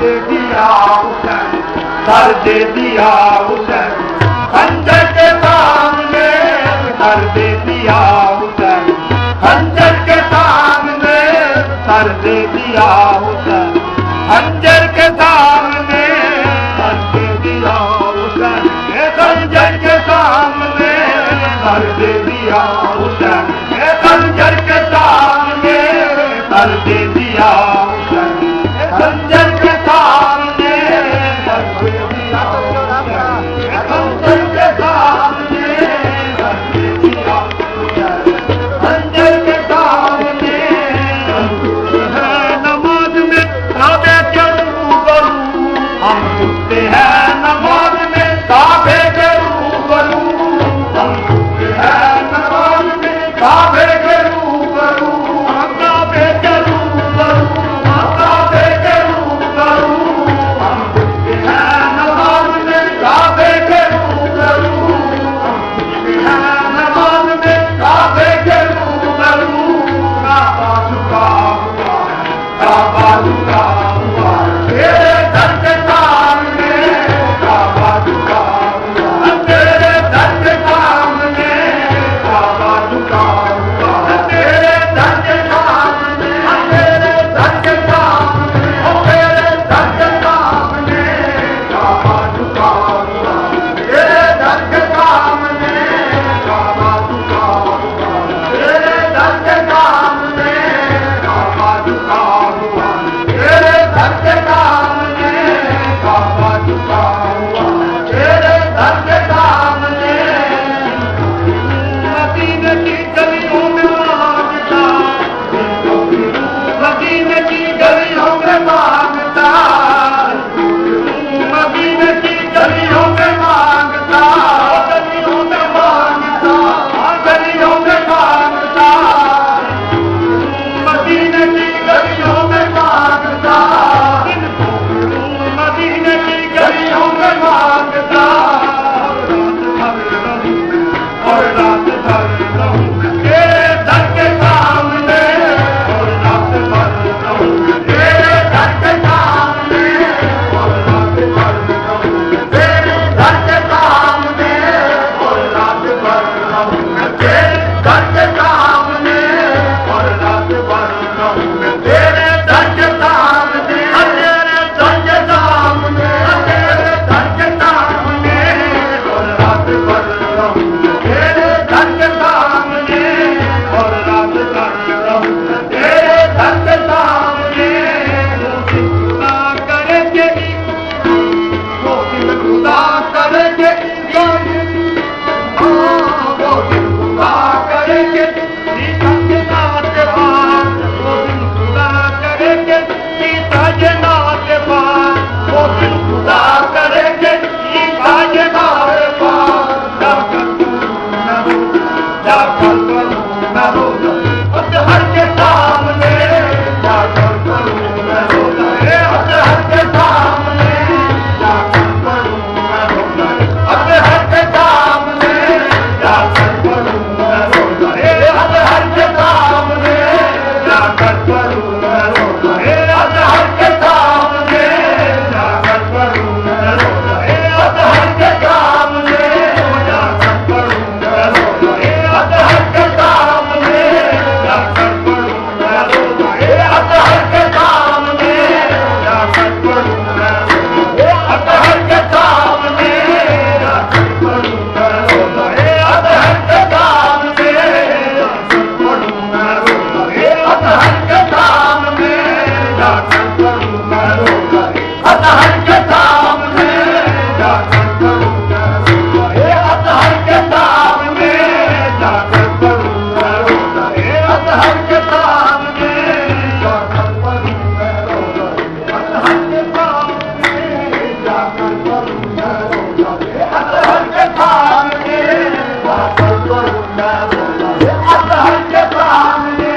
दे दिया उसे, सर दे दिया उसे, खंजर के सामने सर दे दिया उसे, खंजर के सामने सर दे दिया उसे, खंजर के सामने सर दे दिया उसे, खंजर के सामने सर दे दिया उसे, खंजर के सामने सर दे दिया उसे, खंजर के सामने सर दे दिया उसे, खंजर के सामने सर दे दिया उसे, खंजर के सामने नमाज में काबे के रूबरू हम झुकते हैं, नमाज में काबे के रूबरू हम झुकते हैं, नमाज में काबे के रूबरू हम काबे के रूबरू हम काबे के रूबरू हम झुकते हैं, नमाज में काबे के रूबरू हम झुकते हैं, नमाज में काबे के रूबरू काबा झुका हुआ है, काबा झुका हुआ है, तेरे दर के सामने काबा झुका हुआ है, तेरे दर के सामने काबा झुका हुआ है, तेरे दर के सामने, तेरे दर के सामने, तेरे दर के सामने काबा झुका हुआ है, तेरे दर के सामने काबा झुका हुआ है, तेरे दर के सामने काबा झुका हुआ है, तेरे दर के सामने काबा झुका हुआ है, तेरे दर के सामने मदीने की गलियों में मांगता, मदीने की गलियों में मांगता, मदीने की गलियों में मांगता, गलियों में मांगता, गलियों में मांगता, मदीने की गलियों में मांगता, मदीने की गलियों में मांगता, और रात भर रहूं मैं तेरे दर के सामने, और रात भर रहूं मैं तेरे दर के सामने, और रात भर रहूं मैं तेरे दर के सामने, और रात भर रहूं मैं तेरे दर के सामने, और रात भर रहूं मैं तेरे दर के सामने, तेरे दर के सामने, तेरे दर के सामने, और रात भर रहूं मैं तेरे दर के सामने, और रात भर रहूं मैं तेरे दर के सामने, खुदा करेंगे वो दिन खुदा करेंगे, वो दिन खुदा करेंगे सीता के नाथ पार, वो दिन खुदा करेंगे सीता के नाथ पार, वो दिन खुदा करेंगे सीता के नाथ पार, जाकर करूं मैं रोजा अजहर के सामने, जाकर करूं मैं रोजा अजहर के सामने, जाकर करूं मैं रोजा अजहर के सामने, जाकर करूं मैं रोजा अजहर के सामने, जाकर करूं मैं रोजा अजहर के सामने, जाकर करूं मैं रोजा अजहर के सामने, जाकर करूं मैं रोजा अजहर के सामने, जाकर करूं मैं रोजा अजहर के सामने, जाकर करूं मैं रोजा अजहर के सामने, जाकर करूं मैं रोजा अजहर के सामने, जाकर करूं मैं रोजा अजहर के सामने, जाकर करूं मैं रोजा अजहर के सामने, जाकर करूं मैं रोजा अजहर के सामने, जाकर करूं मैं रोजा अजहर के सामने, जाकर करूं मैं रोजा अजहर के सामने, जाकर करूं मैं रोजा अजहर के सामने, जाकर करूं मैं रोजा अजहर के सामने,